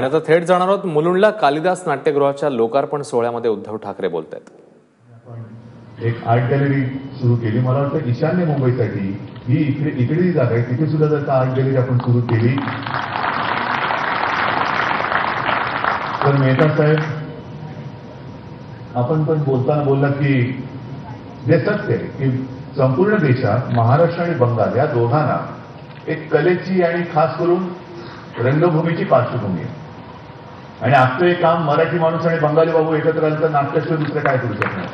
आणि आता थेट जाणार आहोत मुलुंडला कालिदास नाट्यगृहाच्या लोकार्पण सोहळ्यामध्ये उद्धव ठाकरे बोलतायत. एक आर्ट गॅलरी सुरू केली. मला वाटतं ईशान्य मुंबईसाठी ही इकडे जागा आहे, तिथे सुद्धा जर आर्ट गॅलरी आपण सुरू केली तर मेहता साहेब आपण पण बोलताना बोलला की जे सत्य आहे की संपूर्ण देशात महाराष्ट्र आणि बंगाल या दोघांना एक कलेची आणि खास करून रंगभूमीची पार्श्वभूमी आहे. आणि आजचं एक काम मराठी माणूस आणि बंगाली बाबू एकत्र आलं तर नाट्याशिवाय दुसरं काय करू शकणार.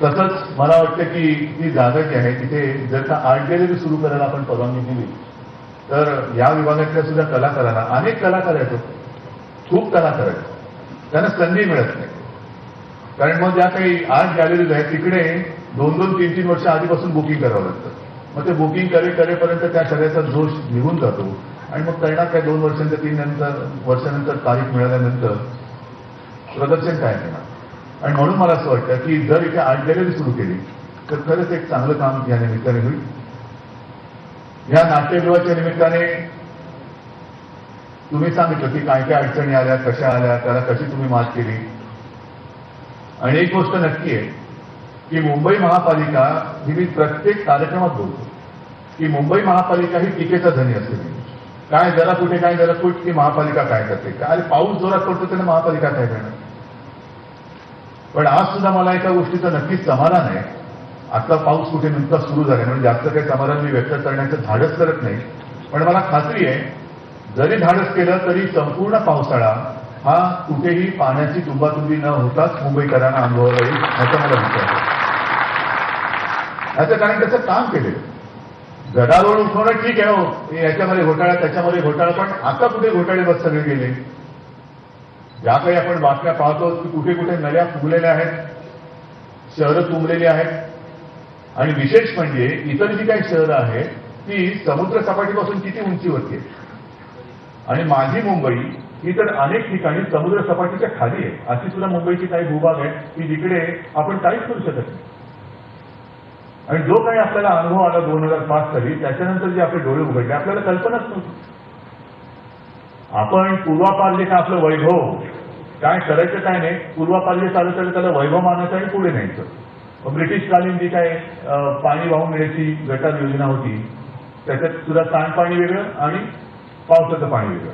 तसंच मला वाटतं की ती जागा जी आहे तिथे जर का आर्ट गॅलरी सुरू करायला आपण परवानगी दिली तर या विभागातल्या सुद्धा कलाकारांना, अनेक कलाकार आहेत, खूप कलाकार आहेत, त्यांना संधी मिळत नाही. कारण मग ज्या काही आर्ट गॅलरीज आहेत तिकडे 2-2, 3-3 वर्ष आधीपासून बुकिंग करावं लागतं. मग ते बुकिंग करेपर्यंत त्या सगळ्याचा जोश निघून जातो आणि मग करणार काय 2 वर्षांच्या 3 वर्षानंतर तारीख मिळाल्यानंतर प्रदर्शन काय करणार. आणि म्हणून मला असं वाटतं की जर इथे आर्ट गॅलरी सुरू केली तर खरंच एक चांगलं काम या निमित्ताने होईल. या नाट्यगृहाच्या निमित्ताने तुम्ही सांगितलं की काय काय अडचणी आल्या, कशा आल्या, त्याला कशी तुम्ही मात केली. आणि एक गोष्ट नक्की आहे की मुंबई महापालिका ही मी प्रत्येक कार्यक्रमात बोलतो की मुंबई महापालिका ही टीकेचा धनी असते. काय जरा कुठे की महापालिका काय करते, काय पाऊस जोरात पडतो त्याला महापालिका काय करणार. पण आज सुद्धा मला एका गोष्टीचं नक्कीच समाधान आहे. आता पाऊस कुठे नुकता सुरू झाला म्हणजे जास्त काही समाधान मी व्यक्त करण्याचं धाडस करत नाही. पण मला खात्री आहे जरी धाडस केलं तरी संपूर्ण पावसाळा हा कुठेही पाण्याची तुंबातुंबी न होताच मुंबईकरांना अनुभवला येईल याचा मला विश्वास आहे. याचं कारण त्याचं काम केलेलं. गदारोळ उठवणं ठीक आहे, हो याच्यामध्ये घोटाळा त्याच्यामध्ये घोटाळा, पण आता कुठे घोटाळे बस सगळे गेले. ज्या काही आपण बातम्या पाहतो की कुठे कुठे नद्या फुगलेल्या आहेत, शहरं तुंबलेली आहेत. आणि विशेष म्हणजे इतर जी काही शहरं आहेत ती समुद्र सपाटीपासून किती उंचीवरती आहे. आणि माझी मुंबई ही तर अनेक ठिकाणी समुद्र सपाटीच्या खाली आहे. अशी सुद्धा मुंबईची काही भूभाग आहेत की जिकडे आपण काहीच करू शकत नाही. आणि जो काही आपल्याला अनुभव आला 2005 साली त्याच्यानंतर जे आपले डोळे उघडले आपल्याला कल्पनाच नव्हती. आपण पूर्वापार जे काय आपलं वैभव काय करायचं काय नाही, पूर्वापार जे चालत आलं त्याला वैभव मानायचं आणि पुढे न्यायचं. ब्रिटिशकालीन जी काय पाणी वाहून नेण्याची गटार योजना होती त्याच्यात सुद्धा सांडपाणी वेगळं आणि पावसाचं पाणी वेगळं,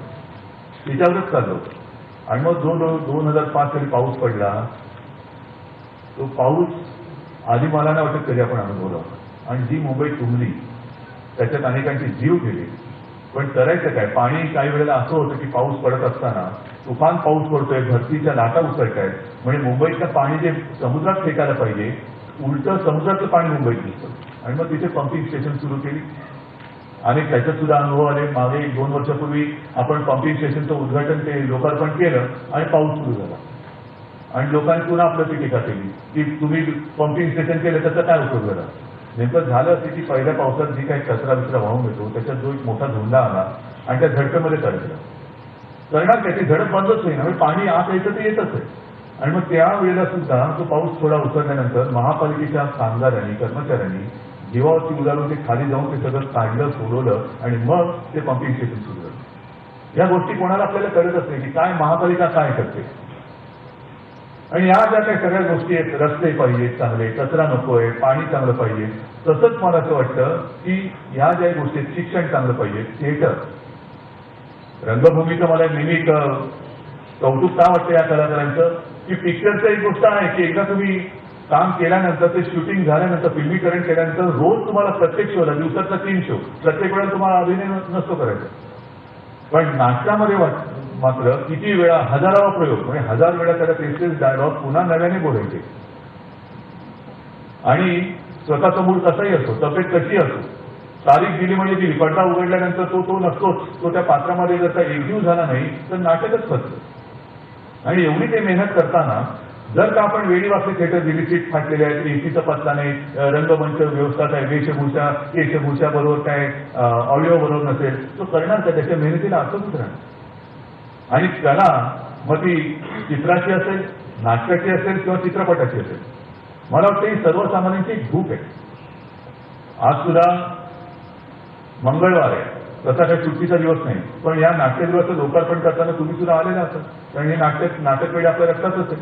त्याच्यावरच चाललं होतं. आणि मग जो 2005 साली पाऊस पडला तो पाऊस आधी मला नाही वाटत कधी आपण अनुभवला. आणि जी मुंबई तुंबली त्याच्यात अनेकांचे जीव गेले. पण करायचं काय, पाणी काही वेळेला असं होतं की पाऊस पडत असताना तुफान पाऊस पडतोय, भरतीच्या लाटा उसळतायत, म्हणजे मुंबईतलं पाणी जे समुद्रात फेकायला पाहिजे उलटं समुद्रातलं पाणी मुंबईत दिसतं. आणि मग तिथे पंपिंग स्टेशन सुरू केली आणि त्याच्यात सुद्धा अनुभव आले. मागे 2 वर्षापूर्वी आपण पंपिंग स्टेशनचं उद्घाटन ते लोकार्पण केलं आणि पाऊस सुरू झाला आणि लोकांनी पुन्हा आपल्याची टीका केली की तुम्ही पंपिंग स्टेशन केलं त्याचा काय उपयोग झाला. नेमकं झालं असं की पहिल्या पावसात जी काही कचरा बिचरा वाहून येतो त्याच्यात जो एक मोठा धोंडा आला आणि त्या झडपेमध्ये चढला. करणार त्याची झडप बंदच होईल म्हणजे पाणी आत यायचं ते येतच आहे. आणि मग त्या वेळेला सुद्धा तो पाऊस थोडा उतरल्यानंतर महापालिकेच्या कामगारांनी कर्मचाऱ्यांनी जीवावरती उदारून ते खाली जाऊन ते सगळं काढलं सोडवलं आणि मग ते पंपिंग स्टेशन सुरू झालं. या गोष्टी कोणाला आपल्याला कळतच नाही की काय महापालिका काय करते. आणि या ज्या काही सगळ्या गोष्टी आहेत, रस्ते पाहिजेत चांगले, कचरा नकोय, पाणी चांगलं पाहिजे. तसंच मला असं वाटतं की ह्या ज्या गोष्टी आहेत, शिक्षण चांगलं पाहिजे, थिएटर, रंगभूमीचं मला नेहमी कौतुक का वाटतं या कलाकारांचं की पिक्चरचं एक गोष्ट आहे की एकदा तुम्ही काम केल्यानंतर ते शूटिंग झाल्यानंतर फिल्मीकरण केल्यानंतर रोज तुम्हाला प्रत्येक शोला दिवसातला 3 शो प्रत्येक वेळेला तुम्हाला अभिनय नसतो करायचा. पण नाटकामध्ये मात्र किती वेळा हजारावा प्रयोग म्हणजे 1000 वेळा त्याला तेच डायलॉग पुन्हा नव्याने बोलायचे. आणि स्वतःचा मूड कसाही असो, तब्येत कशी असो, तारीख दिली म्हणजे दिली, पडदा उघडल्यानंतर तो नसतोच. तो त्या पात्रामध्ये जर का एकजीव झाला नाही तर नाटकच फसतं. आणि एवढी ते मेहनत करताना जर का आपण वेळी वाजता थिएटर दिली, सीट फाटलेले आहेत, एसीचा पत्ता नाही, रंगमंच व्यवस्था काय, वेशभूषा बरोबर काय, ऑडिओ बरोबर नसेल, तो करणार का, त्याच्या मेहनतीला अर्थच राहणार. आणि कला मग ती चित्राची असेल, नाटकाची असेल किंवा चित्रपटाची असेल, मला वाटतं ही सर्वसामान्यांची एक भूक आहे. आज सुद्धा मंगळवार आहे तसा काही सुट्टीचा दिवस नाही, पण या नाट्यगृहाचं लोकार्पण करताना तुम्ही सुद्धा आलेला असाल, कारण हे नाटक वेळी आपल्या रक्तातच आहे.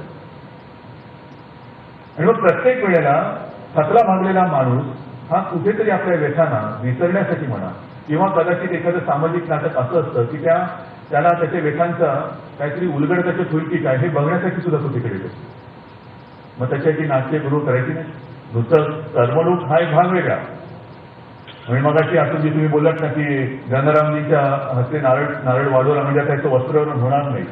आणि मग प्रत्येक वेळेला खतरा भागलेला माणूस हा कुठेतरी आपल्या व्यथांना विसरण्यासाठी म्हणा, किंवा कदाचित एखादं सामाजिक नाटक असं असतं की त्याला त्याच्या व्यथांचा काहीतरी उलगडताचे होईल की काय हे बघण्यासाठी सुद्धा तो तिकडे येतो. मग त्याच्यासाठी नाट्यगृह करायची नाही. नुसतं कर्मणूक हा एक भाग वेगळा. म्हणजे मगाशी असं जे तुम्ही बोललात ना की गंगारामजींच्या हस्ते नारळ वाढवला म्हणजे त्याचं वस्त्रहरण होणार नाही,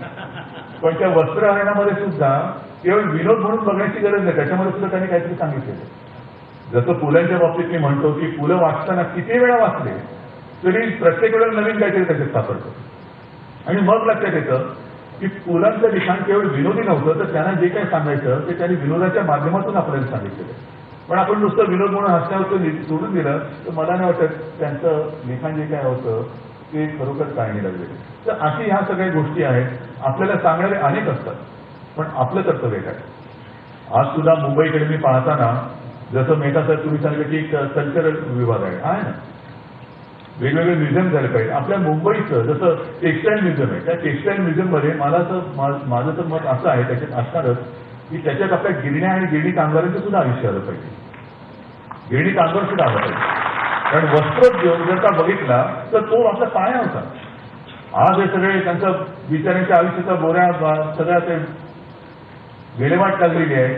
पण त्या वस्त्रहरणामध्ये सुद्धा केवळ विनोद म्हणून बघण्याची गरज नाही, त्याच्यामध्ये सुद्धा त्यांनी काहीतरी सांगितलेलं. जसं पुलांच्या बाबतीत मी म्हणतो की पुलं वाचताना किती वेळा वाचले तरी प्रत्येक वेळेला नवीन काहीतरी त्याच्यात सापडतं. आणि मग लक्षात येतं की पुलांचं लिखाण केवळ विनोदी नव्हतं, तर त्यांना जे काही सांगायचं ते त्यांनी विनोदाच्या माध्यमातून आपल्याला सांगितलेलं. पण आपण नुसतं विनोद म्हणून हसण्यावर सोडून दिलं तर मला नाही वाटत त्यांचं लिखाण जे काय होतं ते खरोखर काढणी लागले. तर अशी ह्या सगळ्या गोष्टी आहेत. आपल्याला सांगणारे अनेक असतात, पण आपलं कर्तव्य काय. आज सुद्धा मुंबईकडे मी पाहताना जसं मेहता साहेब तुम्ही सांगितलं की कल्चरल विभाग आहे ना, वेगवेगळे म्युझियम झाले पाहिजे. आपल्या मुंबईचं जसं टेक्स्टाईल म्युझियम आहे, त्या टेक्स्टाईल म्युझियममध्ये माझं तर मत असं आहे त्याच्यात असणारच की त्याच्यात आपल्या गिरण्या आणि गिरणी कामगारांचं सुद्धा आयुष्य आलं पाहिजे. गिरणी कामगार सुद्धा आलं पाहिजे, कारण वस्त्रोद्योग जर का बघितला तर तो आपला पाया होता. आज हे सगळे त्यांचा बिचाऱ्यांच्या आयुष्याचा बोऱ्या सगळ्या ते विल्हेवाट लागलेली आहे.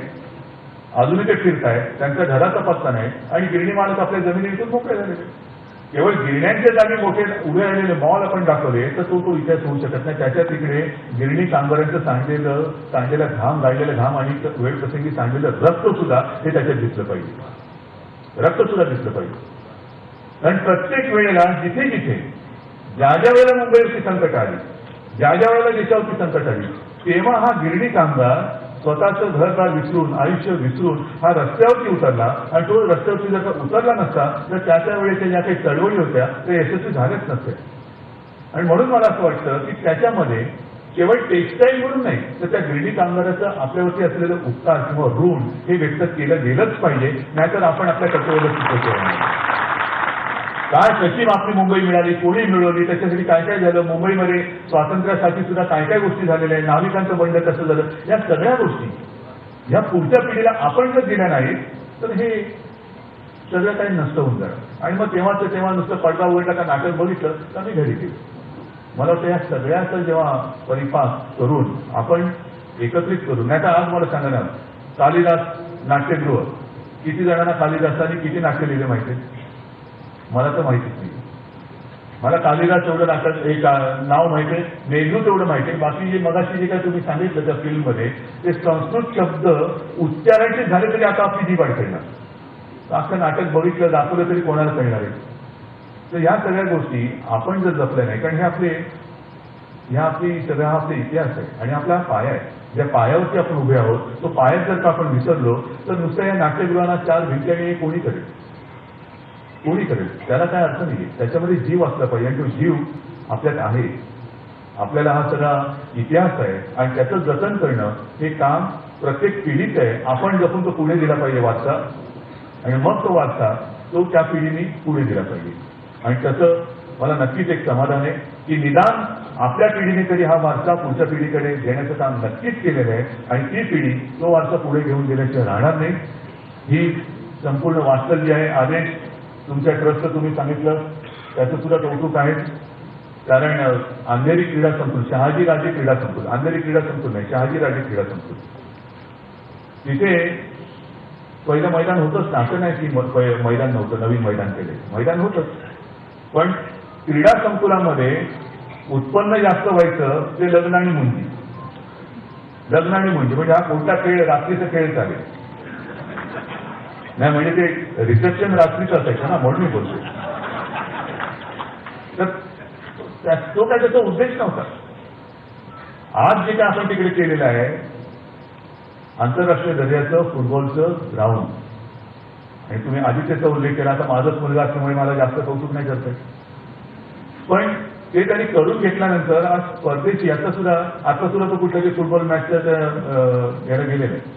अजूनही ते फिरतायत, त्यांच्या घराचा पत्ता नाही आणि गिरणी मालक आपल्या जमिनीतून मोकळे झालेले. केवळ गिरण्यांच्या जागी मोठे उभे राहिलेले मॉल आपण दाखवले तर तो इतिहास होऊ शकत नाही. त्याच्या तिकडे गिरणी कामगारांचं सांडलेला घाम, गाळलेला घाम आणि वेळ प्रसंगी सांडलेलं रक्त सुद्धा हे त्याच्यात दिसलं पाहिजे. रक्त सुद्धा दिसलं पाहिजे. कारण प्रत्येक वेळेला जिथे जिथे ज्या वेळेला मुंबईवरती संकट आली, ज्या वेळेला देशावरती संकट आली, तेव्हा हा गिरणी कामगार स्वतःचं घरदार विसरून, आयुष्य विसरून हा रस्त्यावरती उतरला. आणि तो रस्त्यावरती जर का उतरला नसता तर त्या वेळेच्या ज्या काही चळवळी होत्या त्या यशस्वी झाल्याच नसत्या. आणि म्हणून मला असं वाटतं की त्याच्यामध्ये केवळ टेक्स्टाईल म्हणून नाही तर त्या गिरणी कामगाराचं आपल्यावरती असलेलं उपकार किंवा ऋण हे व्यक्त केलं गेलंच पाहिजे. नाहीतर आपण आपल्या कर्तव्याला चुकवतो. काय कशी आपली मुंबई मिळाली, कोणी मिळवली, त्याच्यासाठी काय काय झालं, मुंबईमध्ये स्वातंत्र्यासाठी सुद्धा काय काय गोष्टी झालेल्या आहेत, नाविकांचं बंड कसं झालं, या सगळ्या गोष्टी या पुढच्या पिढीला आपण जर दिल्या नाहीत तर हे सगळं काही नष्ट होऊन जाणार. आणि मग तेव्हा नुसतं पडदा उघडला का नाटक बघितलं तर मी घरी गेलो. मला वाटतं या सगळ्याचं जेव्हा परिपाक करून आपण एकत्रित करू. नाही तर आज मला सांगा ना, कालिदास नाट्यगृह किती जणांना कालिदासांनी किती नाट्य लिहिले माहिती? मला तर माहितीच नाही. मला कालिदास एवढं नाटक एक नाव माहिती आहे, मेघदूत एवढं माहिती आहे. बाकी जे मगाशी जे काय तुम्ही सांगितलं त्या फिल्ममध्ये ते संस्कृत शब्द उच्चारायचे झाले तरी आता आपली जीभ अडकणार. अख्खं नाटक बघितलं दाखवलं तरी कोणाला कळणार आहे. तर या सगळ्या गोष्टी आपण जर जपल्या नाही, कारण ह्या आपली सगळा आपला इतिहास आहे आणि आपला पाया आहे. ज्या पायावरती आपण उभे आहोत तो पायात जर का आपण विसरलो तर नुसत्या या नाट्यगृहांना चार भिंत्याने कोणी करेल, कोणी करेल, त्याला काय अर्थ नाही. त्याच्यामध्ये जीव असला पाहिजे आणि तो जीव आपल्यात आहे. आपल्याला हा सगळा इतिहास आहे आणि त्याचं जतन करणं हे काम प्रत्येक पिढीचं आहे. आपण जपून तो पुढे दिला पाहिजे वारसा, आणि मग तो वारसा तो त्या पिढीने पुढे दिला पाहिजे. आणि त्याचं मला नक्कीच एक समाधान आहे की निदान आपल्या पिढीने तरी हा वारसा पुढच्या पिढीकडे देण्याचं काम नक्कीच केलेलं आहे. आणि ती पिढी तो वारसा पुढे घेऊन गेल्याशिवाय राहणार नाही. ही संपूर्ण वास्तव्य आहे. आदेश तुमच्या ट्रस्टचं तुम्ही सांगितलं त्याचं सुद्धा कौतुक आहे. कारण अंधेरी क्रीडा संकुल, शहाजीराजे क्रीडा संकुल, अंधेरी क्रीडा संकुल नाही, शहाजीराजे क्रीडा संकुल, तिथे पहिलं मैदान होतंच ना. असं नाही की मैदान नव्हतं, नवीन मैदान केले, मैदान होतंच. पण क्रीडा संकुलामध्ये उत्पन्न जास्त व्हायचं ते लग्न आणि मुंजी. लग्न आणि मुंजी म्हणजे हा कोणता खेळ, रात्रीचा खेळ चालेल नाही, म्हणजे ते रिसेप्शन रात्रीचं असायचं ना, म्हणून मी बोलतो. तर तो काय त्याचा उद्देश नव्हता. आज जे काय आपण तिकडे केलेलं आहे आंतरराष्ट्रीय दर्जाचं फुटबॉलचं ग्राउंड, आणि तुम्ही आधी त्याचा उल्लेख केला. आता माझाच मुलगा असल्यामुळे मला जास्त कौतुक नाही करता येत, पण ते त्यांनी करून घेतल्यानंतर आज परदेशी आता सुद्धा तो कुठल्याही फुटबॉल मॅचच्या याला गेलेलं आहे.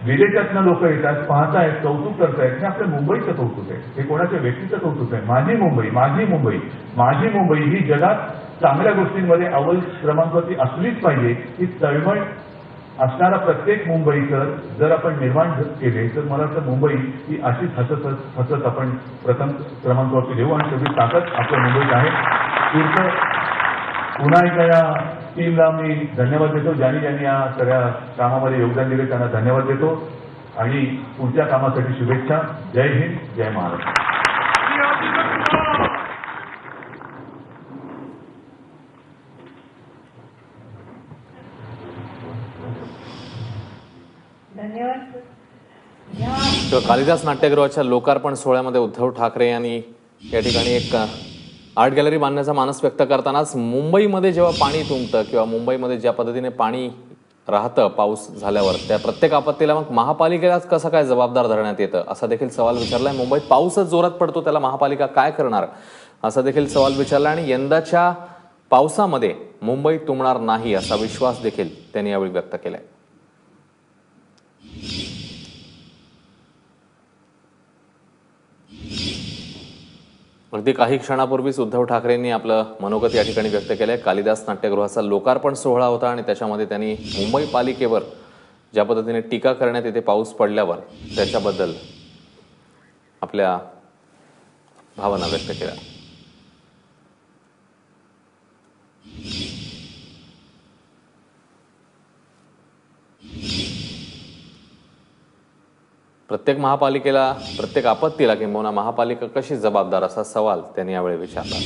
विदेशातनं लोक येतात, पाहतायत, कौतुक करतायत. हे आपल्या मुंबईचं कौतुक आहे, हे कोणाच्या व्यक्तीचं कौतुक आहे. माझी मुंबई, माझी मुंबई, माझी मुंबई ही जगात चांगल्या गोष्टींमध्ये अव्वल क्रमांकावरती असलीच पाहिजे. ही तळमळ असणारा प्रत्येक मुंबईकर जर आपण निर्माण केले तर मला वाटतं मुंबई ही अशीच हसत हसत आपण प्रथम क्रमांकावरती देऊ. आणि सगळी ताकद आपल्या मुंबईत आहे. पुढचं पुन्हा एकदा या टीमला मी धन्यवाद देतो. ज्यांनी या सगळ्या कामामध्ये योगदान दिले त्यांना धन्यवाद देतो आणि पुढच्या कामासाठी शुभेच्छा. जय हिंद, जय महाराष्ट्र. तर कालिदास नाट्यगृहाच्या लोकार्पण सोहळ्यामध्ये उद्धव ठाकरे यांनी या ठिकाणी एक आर्ट गॅलरी बांधण्याचा मानस व्यक्त करतानाच मुंबईमध्ये जेव्हा पाणी तुंबतं किंवा मुंबईमध्ये ज्या पद्धतीने पाणी राहतं पाऊस झाल्यावर त्या प्रत्येक आपत्तीला मग महापालिकेलाच कसं काय जबाबदार धरण्यात येतं असा देखील सवाल विचारलाय. मुंबईत पाऊसच जोरात पडतो, त्याला महापालिका काय करणार असा देखील सवाल विचारला. आणि यंदाच्या पावसामध्ये मुंबई तुंबणार नाही असा विश्वास देखील त्यांनी यावेळी व्यक्त केलाय. अगदी काही क्षणापूर्वीच उद्धव ठाकरेंनी आपलं मनोगत या ठिकाणी व्यक्त केलंय. कालिदास नाट्यगृहाचा लोकार्पण सोहळा होता आणि त्याच्यामध्ये त्यांनी मुंबई पालिकेवर ज्या पद्धतीने टीका करण्यात येते पाऊस पडल्यावर त्याच्याबद्दल आपल्या भावना व्यक्त केल्या. प्रत्येक महापालिकेला प्रत्येक आपत्तीला किंबहुना महापालिका कशी जबाबदार असा सवाल त्यांनी यावेळी विचारला.